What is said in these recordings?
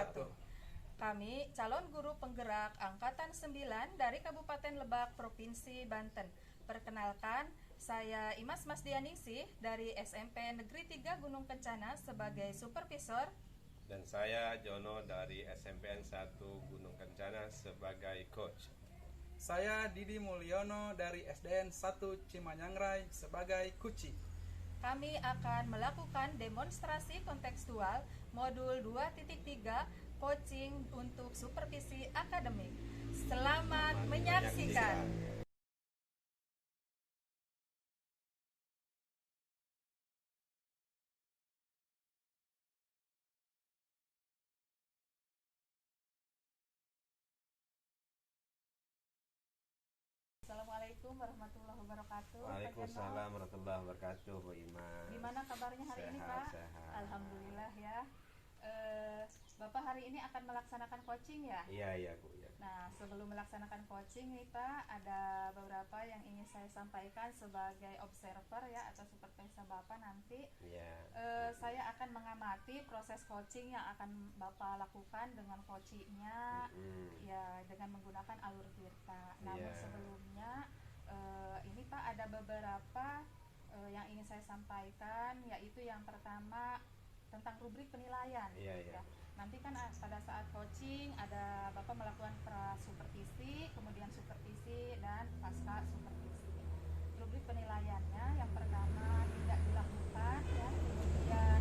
wabarakatuh. Kami calon guru penggerak Angkatan 9 dari Kabupaten Lebak, Provinsi Banten. Perkenalkan, saya Imas Masdianingsih dari SMP Negeri 3 Gunung Kencana sebagai supervisor. Dan saya Jono dari SMPN 1 Gunung Kencana sebagai coach. Saya Didi Mulyono dari SDN 1 Cimanyangrai sebagai kuci. Kami akan melakukan demonstrasi kontekstual modul 2.3 coaching untuk supervisi akademik. Selamat menyaksikan. Assalamualaikum warahmatullahi wabarakatuh. Waalaikumsalam warahmatullahi wabarakatuh, Bu Imas. Gimana kabarnya hari ini, Sehat, Pak? sehat. Alhamdulillah ya. Bapak hari ini akan melaksanakan coaching ya? Iya Bu ya. Nah, sebelum melaksanakan coaching nih Pak, ada beberapa yang ingin saya sampaikan sebagai observer ya atau supervisor Bapak nanti. Iya. Saya akan mengamati proses coaching yang akan Bapak lakukan dengan coachingnya ya dengan menggunakan alur tirta. Namun sebelumnya ini Pak ada beberapa yang ingin saya sampaikan, yaitu yang pertama tentang rubrik penilaian. Iya. Ya. Nanti kan pada saat coaching ada Bapak melakukan pra-supervisi, kemudian supervisi dan pasca supervisi. Rubrik penilaiannya yang pertama tidak dilakukan ya, kemudian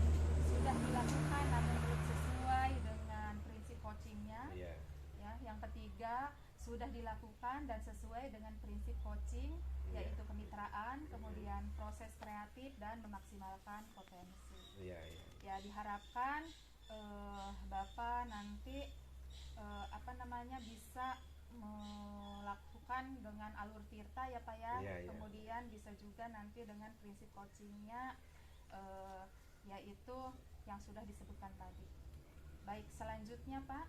sudah dilakukan namun belum sesuai dengan prinsip coachingnya. Iya. Ya, yang ketiga sudah dilakukan dan sesuai dengan prinsip coaching, yaitu kemitraan, kemudian proses kreatif dan memaksimalkan potensi. Iya. Ya, diharapkan Bapak nanti bisa melakukan dengan alur tirta ya Pak ya. Iya. Kemudian bisa juga nanti dengan prinsip coachingnya yaitu yang sudah disebutkan tadi. Baik, selanjutnya Pak,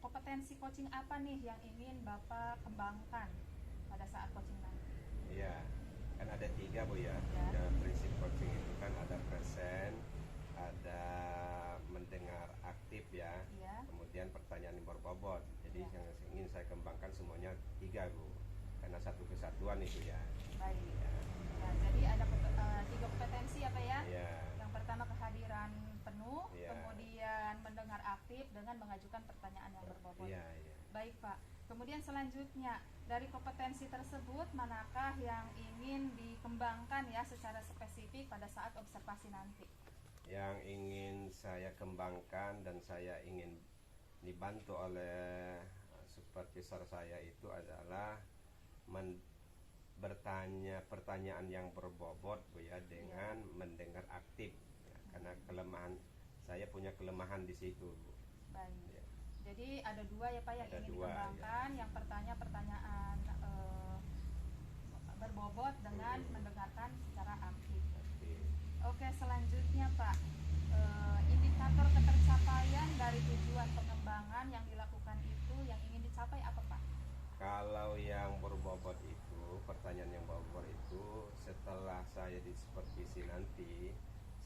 kompetensi coaching apa nih yang ingin Bapak kembangkan pada saat coaching nanti? Iya, kan ada 3 Bu ya. Ada prinsip coaching itu kan ada present, ada mendengar aktif ya. Kemudian pertanyaan yang berbobot. Jadi yang ingin saya kembangkan semuanya 3 Bu, karena satu kesatuan itu ya. Baik. Ya, jadi ada 3 kompetensi ya Pak ya. Yang pertama kehadiran penuh, kemudian mendengar aktif dengan mengajukan pertanyaan yang berbobot. Baik Pak. Kemudian selanjutnya dari kompetensi tersebut manakah yang ingin dikembangkan ya secara spesifik pada saat observasi nanti? Yang ingin saya kembangkan dan saya ingin dibantu oleh supervisor saya itu adalah bertanya pertanyaan yang berbobot Bu ya, dengan mendengar aktif ya, karena saya punya kelemahan di situ Bu. Baik. Ya. Jadi ada 2 ya Pak yang ingin dikembangkan. Ya. Yang pertanyaan berbobot dengan mendengarkan secara aktif. Oke, selanjutnya Pak, indikator ketercapaian dari tujuan pengembangan yang dilakukan itu yang ingin dicapai apa Pak? Kalau yang berbobot itu, pertanyaan yang berbobot itu, setelah saya di supervisi nanti,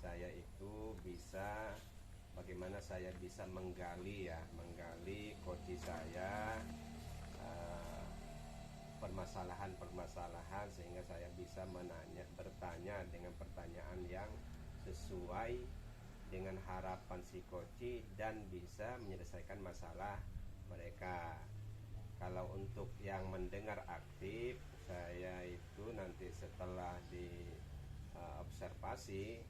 saya itu bisa bagaimana saya bisa menggali coach saya permasalahan sehingga saya bisa bertanya dengan pertanyaan yang sesuai dengan harapan si coach dan bisa menyelesaikan masalah mereka. Kalau untuk yang mendengar aktif, saya itu nanti setelah di observasi,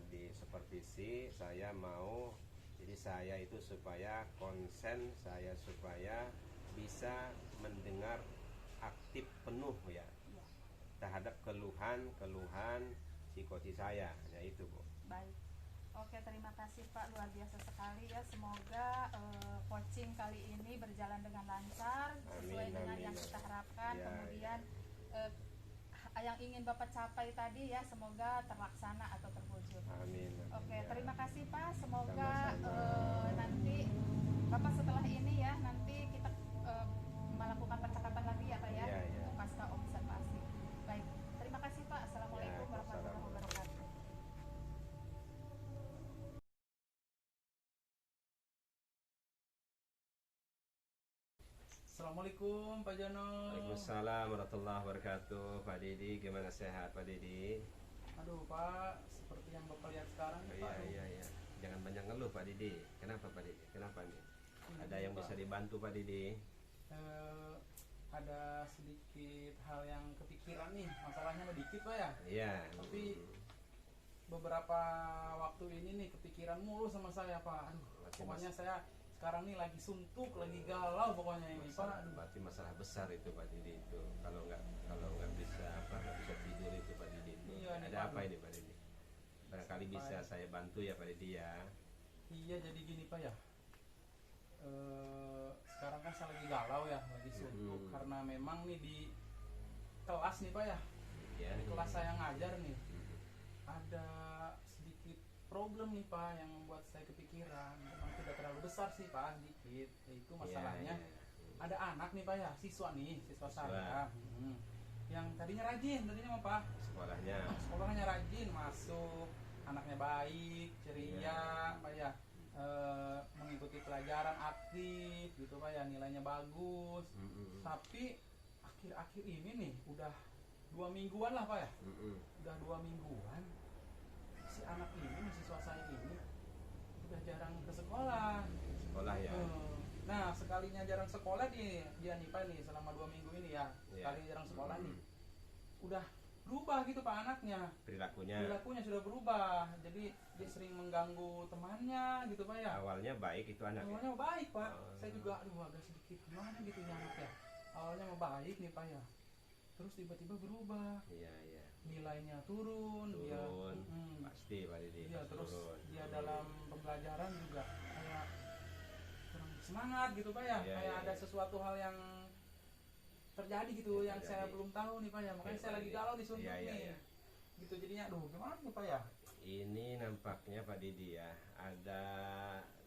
di supervisi, saya mau, jadi saya itu supaya konsen, saya supaya bisa mendengar aktif penuh ya terhadap keluhan psikosi saya, ya itu Bu. Baik. Oke, terima kasih Pak, luar biasa sekali ya. Semoga coaching kali ini berjalan dengan lancar sesuai dengan yang kita harapkan. Kemudian yang ingin Bapak capai tadi ya semoga terlaksana atau terwujud. Amin. Oke, terima kasih Pak. Semoga nanti Bapak setelah ini ya nanti kita melakukan percakapan lagi ya Pak ya untuk pasca observasi. Baik, terima kasih Pak. Assalamualaikum warahmatullahi wabarakatuh. Assalamualaikum Pak Jono. Waalaikumsalam warahmatullahi wabarakatuh. Pak Didi, gimana sehat Pak Didi? Aduh Pak, seperti yang Bapak lihat sekarang nih, Pak. Iya. Jangan banyak ngeluh Pak Didi. Kenapa Pak Didi? Kenapa nih? Ada yang Pak, bisa dibantu Pak Didi? ada sedikit hal yang kepikiran nih. Masalahnya mah dikit Pak ya. Iya. Tapi beberapa waktu ini nih kepikiran mulu sama saya Pak. Aduh, pokoknya saya sekarang nih lagi suntuk, lagi galau pokoknya ini Pak. Berarti masalah besar itu Pak Didi itu. Kalau nggak bisa tidur itu Pak Didi itu. Iya, ada apa ini Pak Didi? Barangkali bisa saya bantu ya Pak Didi ya. Iya, jadi gini Pak ya. Sekarang kan saya lagi galau ya, lagi suntuk karena memang nih di kelas nih Pak ya. Iya, di kelas saya ngajar nih. Ada sedikit problem nih Pak yang membuat saya kepikiran. Memang tidak terlalu besar sih Pak, sedikit. Yaitu masalahnya ada anak nih Pak ya, siswa saya. Yang tadinya rajin mah Pak. Sekolahnya rajin, masuk, anaknya baik, ceria Pak ya. Mengikuti pelajaran aktif gitu Pak ya, nilainya bagus. Tapi akhir-akhir ini nih udah 2 mingguan lah Pak ya. Udah 2 mingguan si anak ini, mahasiswa saya ini udah jarang ke sekolah ya. Nah, sekalinya jarang sekolah dia nih Pak nih, selama 2 minggu ini ya. Sekali jarang sekolah nih udah berubah gitu Pak anaknya. Perilakunya sudah berubah. Jadi dia sering mengganggu temannya gitu Pak ya. Awalnya baik itu anaknya. Awalnya baik Pak. Saya juga agak sedikit gimana gitu ya anaknya. Awalnya mau baik nih Pak ya. Terus tiba-tiba berubah. Iya. Nilainya turun. Dia pasti Pak Didi. Iya, terus dia dalam pembelajaran juga kayak kurang semangat gitu Pak ya. Kayak ada sesuatu hal yang terjadi gitu yang saya belum tahu nih Pak ya. Makanya saya lagi galau disuntuk nih. Gitu jadinya aduh gimana nih Pak ya? Ini nampaknya Pak Didi ya, ada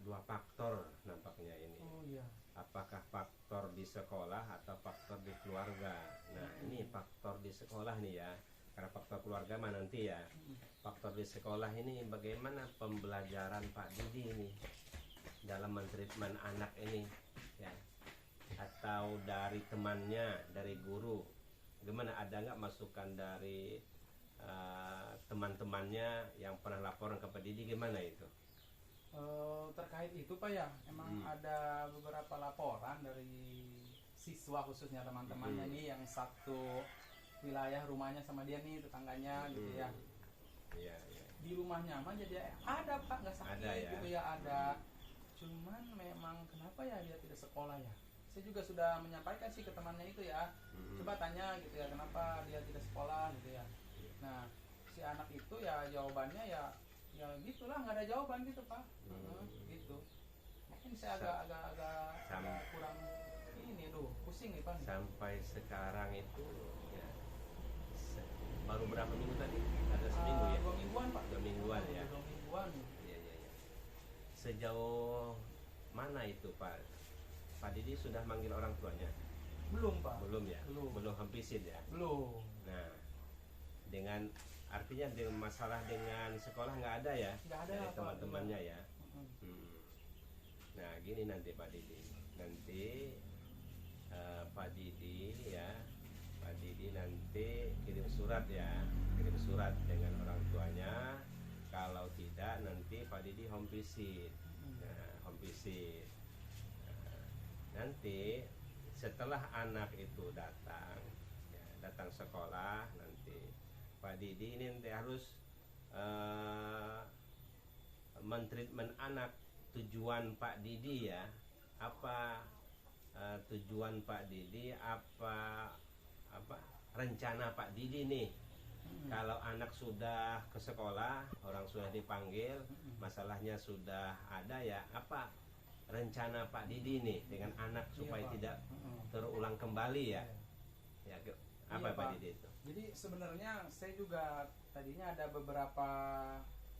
2 faktor nampaknya ini. Oh iya. Apakah faktor di sekolah atau faktor di keluarga? Nah, ini faktor di sekolah nih ya. Karena faktor keluarga mah nanti ya. Faktor di sekolah ini bagaimana pembelajaran Pak Didi ini dalam mentreatment anak ini ya. Atau dari temannya, dari guru, gimana, ada nggak masukan dari teman-temannya yang pernah laporan ke Pak Didi, gimana itu? Terkait itu Pak ya, emang ada beberapa laporan dari siswa khususnya teman-temannya nih yang satu wilayah rumahnya sama dia nih, tetangganya gitu ya. Iya. Di rumahnya mah jadi ada Pak, nggak sakit ada, ya? Gitu ya ada. Cuman memang kenapa ya dia tidak sekolah ya? Saya juga sudah menyampaikan sih ke temannya itu ya. Coba tanya gitu ya, kenapa dia tidak sekolah gitu ya. Nah, si anak itu ya jawabannya ya gitulah, nggak ada jawaban gitu Pak. Gitu. Mungkin saya agak kurang ini pusing nih Pak. Sampai sekarang itu ya, baru berapa minggu tadi? Ada seminggu ya? 2 mingguan Pak. 2 mingguan ya? 2 mingguan. Iya. Sejauh mana itu Pak? Pak Didi sudah manggil orang tuanya? Belum Pak. Belum ya? Belum hampisin ya? Belum. Nah, artinya dengan masalah dengan sekolah nggak ada ya? Nggak ada dari teman-temannya ya? Nah, gini nanti Pak Didi. Nanti Pak Didi nanti kirim surat dengan orang tuanya. Kalau tidak nanti Pak Didi home visit. Nanti setelah anak itu datang sekolah, nanti Pak Didi ini nanti harus mentreatment anak. Tujuan Pak Didi ya, apa tujuan Pak Didi, apa rencana Pak Didi nih. Kalau anak sudah ke sekolah, orang sudah dipanggil, masalahnya sudah ada ya, apa rencana Pak Didi nih dengan anak supaya tidak terulang kembali ya? Ya, apa Pak Didi itu? Jadi sebenarnya saya juga tadinya ada beberapa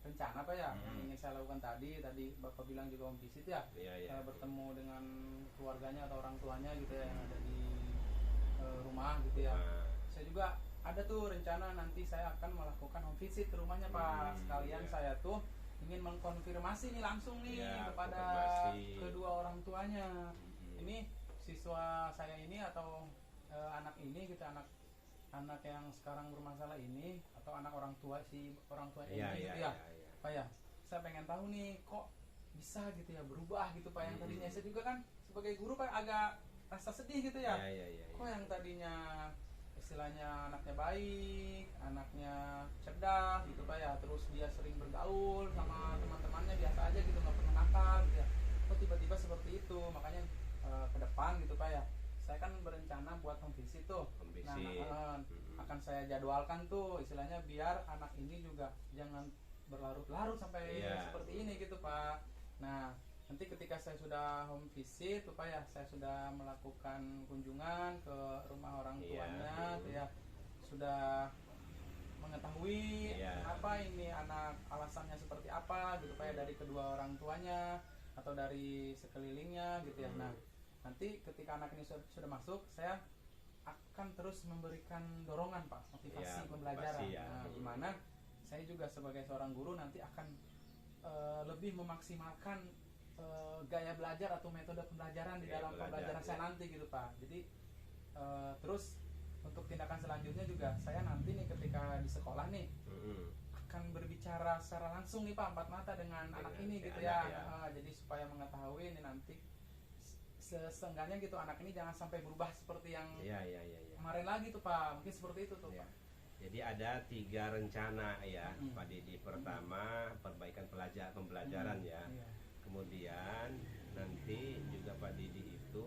rencana Pak ya yang ingin saya lakukan tadi Bapak bilang juga home visit ya. Saya bertemu dengan keluarganya atau orang tuanya gitu ya yang ada di rumah gitu ya. Saya juga ada tuh rencana nanti saya akan melakukan home visit ke rumahnya Pak. Sekalian saya tuh ingin mengkonfirmasi nih langsung nih kepada kedua orang tuanya. Ini si siswa saya ini atau anak ini gitu, anak yang sekarang bermasalah ini atau anak orang tua orang tua ini gitu ya. Pak ya, saya pengen tahu nih kok bisa gitu ya berubah gitu Pak, yang tadinya saya juga kan sebagai guru Pak agak rasa sedih gitu ya. Kok yang tadinya istilahnya anaknya baik, anaknya cerdas gitu Pak ya, terus dia sering bergaul sama teman-temannya biasa aja gitu, nggak pernah nakal gitu ya, kok tiba-tiba seperti itu. Makanya ke depan gitu Pak ya, saya kan berencana buat home visit tuh. Nah, akan saya jadwalkan tuh istilahnya biar anak ini juga jangan berlarut-larut sampai seperti ini gitu Pak. Nah, nanti ketika saya sudah home visit tuh Pak ya, saya sudah melakukan kunjungan ke rumah orang tuanya tuh ya, sudah mengetahui apa ini anak alasannya seperti apa gitu Pak ya, dari kedua orang tuanya atau dari sekelilingnya gitu ya. Nah, nanti ketika anak ini sudah masuk, saya akan terus memberikan dorongan Pak, motivasi pembelajaran. Nah, gimana saya juga sebagai seorang guru nanti akan lebih memaksimalkan gaya belajar atau metode pembelajaran di dalam pembelajaran saya nanti gitu Pak. Jadi terus untuk tindakan selanjutnya juga saya nanti nih ketika di sekolah nih akan berbicara secara langsung nih Pak, empat mata dengan anak ini gitu ya. Jadi supaya mengetahui ini nanti seenggaknya gitu anak ini jangan sampai berubah seperti yang kemarin lagi tuh Pak, mungkin seperti itu tuh Pak. Jadi ada 3 rencana ya Pak Didi. Pertama perbaikan pembelajaran ya. Kemudian nanti juga Pak Didi itu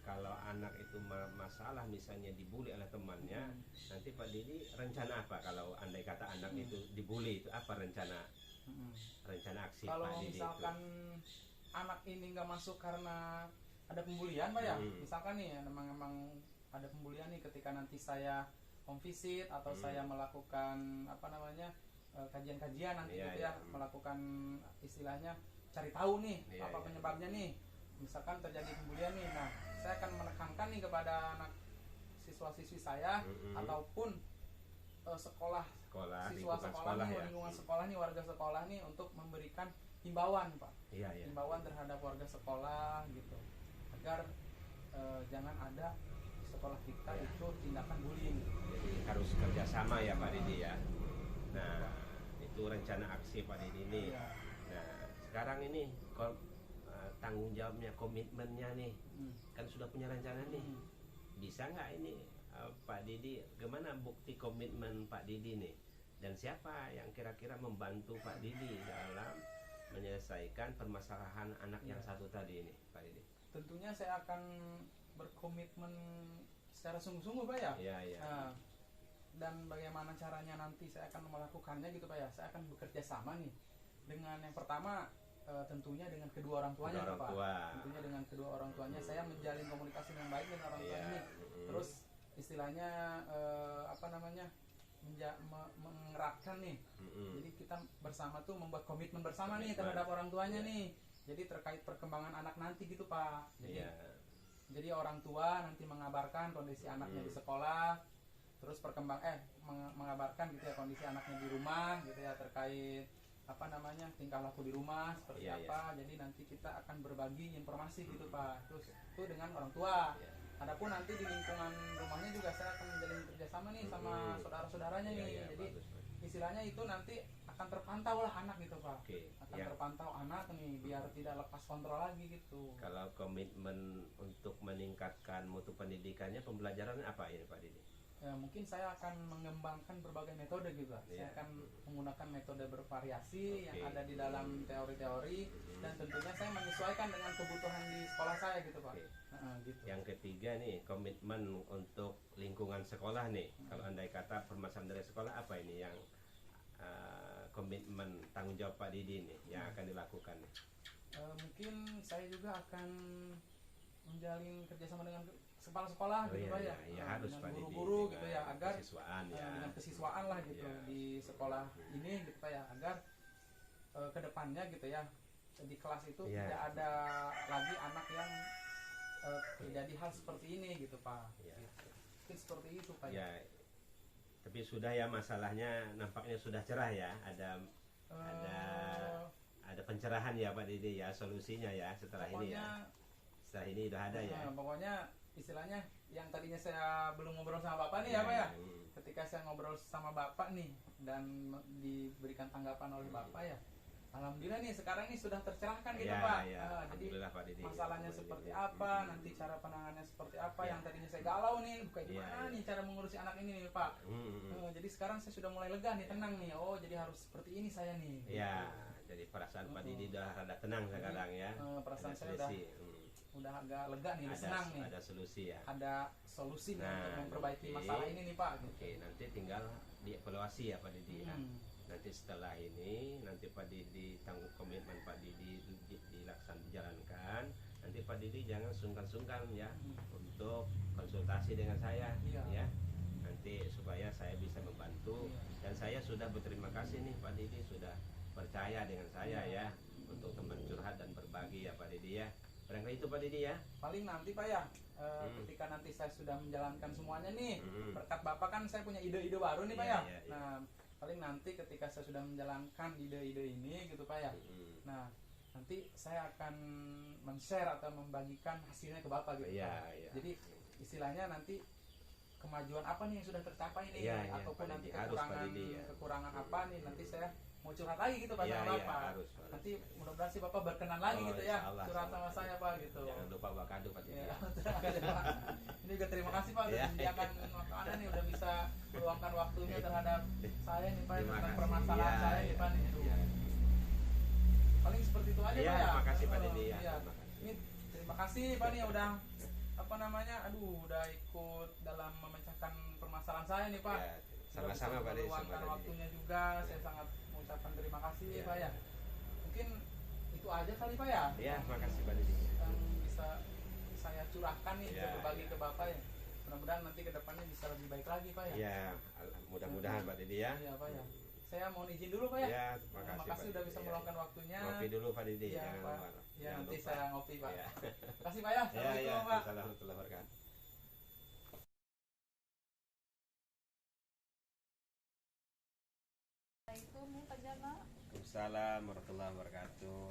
kalau anak itu masalah misalnya dibully oleh temannya, nanti Pak Didi rencana apa kalau andai kata anak itu dibully, itu apa rencana aksi kalau Pak Didi misalkan itu? Anak ini nggak masuk karena ada pembulian Pak ya, misalkan nih memang ada pembulian nih ketika nanti saya home visit atau saya melakukan apa namanya kajian-kajian nanti gitu ya, melakukan istilahnya cari tahu nih apa penyebabnya nih, misalkan terjadi pembulian nih. Nah, saya akan menekankan nih kepada anak siswa-siswi saya ataupun siswa sekolah nih, lingkungan sekolah nih, warga sekolah nih, untuk memberikan himbauan Pak, himbauan terhadap warga sekolah gitu, agar jangan ada di sekolah kita itu tindakan bullying. Jadi harus kerjasama ya Pak Didi ya. Nah, itu rencana aksi Pak Didi ini. Nah, sekarang ini tanggung jawabnya, komitmennya nih, kan sudah punya rencana nih. Bisa nggak ini Pak Didi, gimana bukti komitmen Pak Didi nih? Dan siapa yang kira-kira membantu Pak Didi dalam menyelesaikan permasalahan anak yang satu tadi ini Pak Didi? Tentunya saya akan berkomitmen secara sungguh-sungguh Pak ya. Nah, dan bagaimana caranya nanti saya akan melakukannya gitu Pak ya, saya akan bekerja sama nih dengan yang pertama tentunya dengan kedua orang tuanya Pak. Tentunya dengan kedua orang tuanya saya menjalin komunikasi yang baik dengan orang tua ini. Terus istilahnya apa namanya, mengeratkan nih. Jadi kita bersama tuh membuat komitmen bersama nih terhadap orang tuanya nih. Jadi terkait perkembangan anak nanti gitu Pak. Jadi orang tua nanti mengabarkan kondisi anaknya di sekolah, terus mengabarkan gitu ya kondisi anaknya di rumah gitu ya, terkait apa namanya tingkah laku di rumah seperti apa. Jadi nanti kita akan berbagi informasi gitu Pak. Terus itu dengan orang tua. Adapun nanti di lingkungan rumahnya juga saya akan menjalin kerjasama nih sama saudara-saudaranya nih. Jadi istilahnya itu nanti akan terpantau lah anak gitu Pak. Akan terpantau anak nih biar tidak lepas kontrol lagi gitu. Kalau komitmen untuk meningkatkan mutu pendidikannya, pembelajarannya apa ini Pak Didi? Mungkin saya akan mengembangkan berbagai metode gitu. Saya akan menggunakan metode bervariasi yang ada di dalam teori-teori, dan tentunya saya menyesuaikan dengan kebutuhan di sekolah saya gitu Pak. Gitu. Yang ketiga nih, komitmen untuk lingkungan sekolah nih. Kalau andai kata permasalahan dari sekolah, apa ini yang komitmen tanggung jawab Pak Didi nih yang akan dilakukan nih? Mungkin saya juga akan menjalin kerjasama dengan kepala sekolah gitu Pak ya, harus dengan guru-guru gitu ya, agar dengan kesiswaan lah gitu di sekolah ini gitu Pak ya, agar kedepannya gitu ya di kelas itu tidak ada lagi anak yang terjadi hal seperti ini gitu Pak. Mungkin seperti itu Pak ya. Tapi sudah ya, masalahnya nampaknya sudah cerah ya, ada pencerahan ya Pak Didi ya, solusinya ya setelah ini ya. setelah ini udah ada ya. Pokoknya istilahnya yang tadinya saya belum ngobrol sama Bapak nih ya Pak ya. Ketika saya ngobrol sama Bapak nih dan diberikan tanggapan oleh Bapak ya, alhamdulillah nih sekarang ini sudah tercerahkan gitu Pak. Jadi Pak Didi, masalahnya seperti apa, nanti cara penanganannya seperti apa, yang tadinya saya galau nih, kayak gimana nih cara mengurusi anak ini nih Pak. Jadi sekarang saya sudah mulai lega nih, tenang nih. Oh jadi harus seperti ini saya nih. Ya, jadi perasaan Pak Didi udah rada tenang sekarang ya. Perasaan saya udah agak lega nih, senang nih. Ada solusi ya. Ada solusi untuk memperbaiki masalah ini nih Pak. Oke, nanti tinggal dievaluasi ya Pak Didi ya. Nanti setelah ini, nanti Pak Didi tanggung komitmen Pak Didi dijalankan. Nanti Pak Didi jangan sungkan-sungkan ya untuk konsultasi dengan saya ya. Nanti supaya saya bisa membantu dan saya sudah berterima kasih nih Pak Didi sudah percaya dengan saya ya untuk teman curhat dan berbagi ya Pak Didi ya. Barangkali itu Pak Didi ya. Paling nanti Pak ya, ketika nanti saya sudah menjalankan semuanya nih, berkat Bapak kan saya punya ide-ide baru nih Pak ya. Nah, paling nanti ketika saya sudah menjalankan ide-ide ini gitu Pak ya. Nah, nanti saya akan men-share atau membagikan hasilnya ke Bapak gitu Pak. Jadi istilahnya nanti kemajuan apa nih yang sudah tercapai nih, ataupun nanti kekurangan apa nih, nanti saya mau curhat lagi gitu Pak sama Bapak. Harus. Nanti mudah-mudahan si Bapak berkenan lagi gitu ya, curhat sama saya Pak gitu. Jangan lupa bawa kado Pak Didi. Terima kasih Pak. Ini juga terima kasih Pak sudah menyediakan makanan nih, udah bisa meluangkan waktunya terhadap saya nih Pak tentang permasalahan saya nih Pak nih. Paling seperti itu aja Pak ya. Terima kasih Pak Didi ya. Ini terima kasih Pak nih udah udah ikut dalam memecahkan permasalahan saya nih Pak. Sama-sama Pak Didi. Meluangkan waktunya juga, saya sangat mengucapkan terima kasih Pak ya. Mungkin itu aja kali Pak ya. Iya, makasih Pak Didi. Yang bisa saya curahkan nih, bisa berbagi ke Bapak ya. Mudah-mudahan nanti ke depannya bisa lebih baik lagi Pak ya. Iya, mudah-mudahan Pak Didi ya. Iya Pak ya. Saya mohon izin dulu Pak ya. Iya, terima kasih sudah bisa meluangkan waktunya. Ngopi dulu Pak Didi. Iya Pak. Ya nanti saya ngopi Pak. Terima kasih Pak ya. Assalamualaikum Pak. Assalamualaikum warahmatullahi wabarakatuh. Waalaikumsalam warahmatullahi wabarakatuh.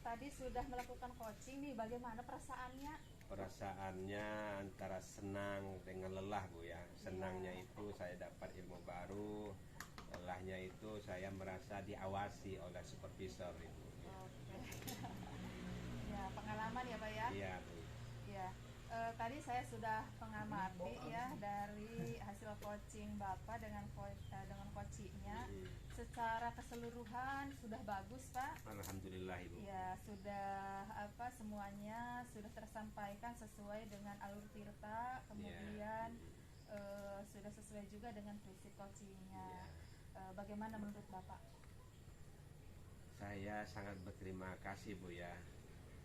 Tadi sudah melakukan coaching nih, bagaimana perasaannya? Perasaannya antara senang dengan lelah Bu ya. Senangnya itu saya dapat ilmu baru, lelahnya itu saya merasa diawasi oleh supervisor itu. Oke. Ya, pengalaman ya Pak ya? Iya Bu. Ya. Tadi saya sudah mengamati ya dari hasil coaching Bapak dengan coachingnya. Secara keseluruhan sudah bagus Pak. Alhamdulillah Ibu. Ya sudah semuanya sudah tersampaikan sesuai dengan alur tirta, kemudian sudah sesuai juga dengan prinsip coachingnya. Bagaimana menurut Bapak? Saya sangat berterima kasih Bu ya,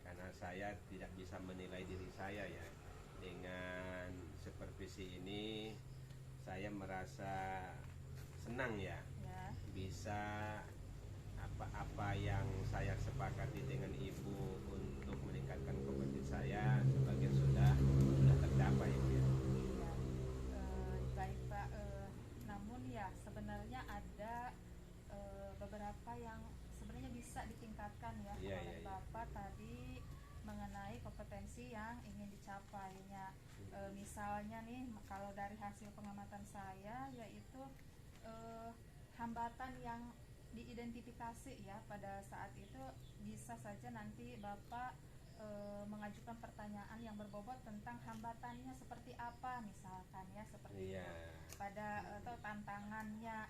karena saya tidak bisa menilai diri saya ya. Dengan supervisi ini saya merasa senang ya. Bisa apa yang saya sepakati dengan Ibu untuk meningkatkan kompetensi saya sebagian sudah tercapai ya. Baik Pak, namun ya sebenarnya ada beberapa yang sebenarnya bisa ditingkatkan ya oleh Bapak tadi mengenai kompetensi yang ingin dicapainya. Misalnya nih kalau dari hasil pengamatan saya yaitu hambatan yang diidentifikasi ya pada saat itu bisa saja nanti Bapak mengajukan pertanyaan yang berbobot tentang hambatannya seperti apa misalkan ya seperti itu pada atau tantangannya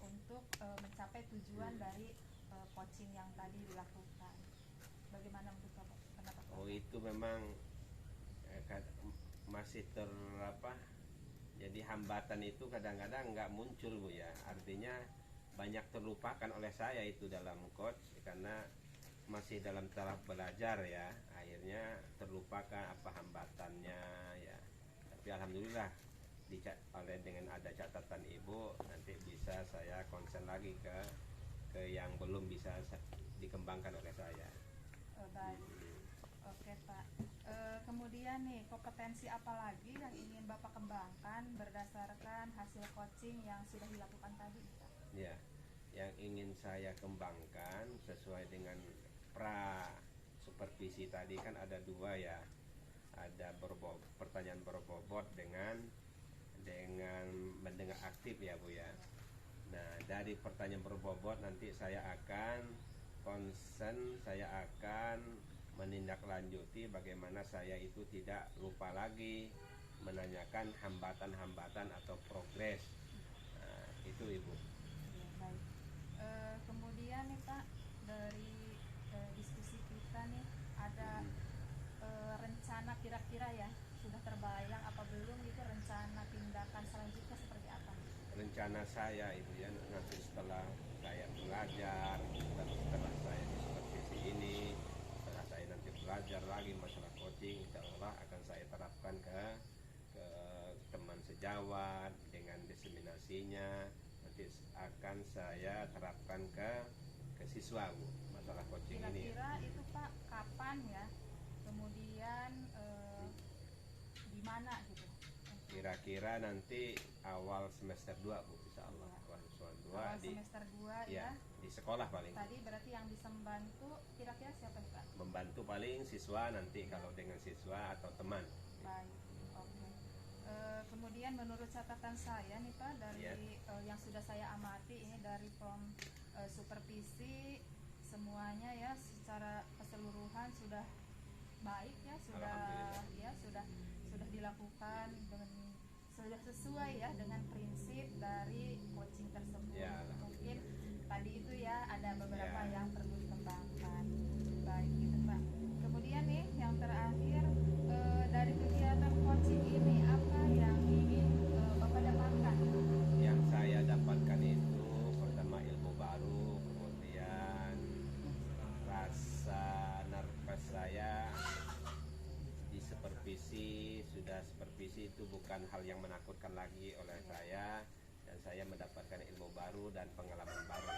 untuk mencapai tujuan dari coaching yang tadi dilakukan. Bagaimana menurut Bapak? Oh itu memang masih jadi hambatan itu kadang-kadang nggak muncul Bu ya, artinya banyak terlupakan oleh saya itu dalam coach karena masih dalam tahap belajar ya, akhirnya terlupakan apa hambatannya ya. Tapi alhamdulillah dengan ada catatan Ibu nanti bisa saya konsen lagi ke yang belum bisa dikembangkan oleh saya. Baik. Oke Pak. Kemudian nih kompetensi apa lagi yang ingin Bapak kembangkan berdasarkan hasil coaching yang sudah dilakukan tadi Pak? Ya, yang ingin saya kembangkan sesuai dengan pra supervisi kondisi tadi kan ada dua ya, ada pertanyaan berbobot dengan mendengar aktif ya Bu ya. Nah dari pertanyaan berbobot nanti saya akan menindaklanjuti bagaimana saya itu tidak lupa lagi menanyakan hambatan-hambatan atau progres. Nah, itu Ibu. Ya, baik. Kemudian nih Pak, dari diskusi kita nih ada rencana kira-kira ya, sudah terbayang apa belum itu rencana tindakan selanjutnya seperti apa? Rencana saya itu ya nanti setelah saya belajar, setelah saya di supervisi ini, setelah saya nanti belajar lagi masalah coaching, insya Allah akan saya terapkan ke teman sejawat dengan diseminasinya, nanti akan saya terapkan ke siswa Bu, masalah coaching ini. Kira-kira itu Pak kapan ya? Kemudian di mana gitu? Kira-kira nanti awal semester 2 Bu, insya Allah. Awal semester 2 ya. Di sekolah paling. Tadi berarti yang bisa membantu kira-kira siapa Pak? Membantu paling siswa nanti kalau dengan siswa atau teman. Baik, oke. Kemudian menurut catatan saya nih Pak dari yang sudah saya amati ini dari supervisi semuanya ya secara keseluruhan sudah baik ya, sudah dilakukan dengan sudah sesuai ya dengan prinsip dari coaching tersebut. Ya, mungkin tadi itu ya ada beberapa yang perlu dikembangkan. Baik gitu Pak. Kemudian nih yang terakhir dari kegiatan coaching ini apa yang ingin Bapak dapatkan? Yang saya dapatkan itu pertama ilmu baru, kemudian rasa nervous saya di supervisi itu bukan hal yang menakutkan lagi oleh saya, dan saya mendapatkan ilmu baru dan pengalaman baru.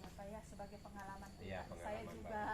Ya Pak ya, sebagai pengalaman ya, saya juga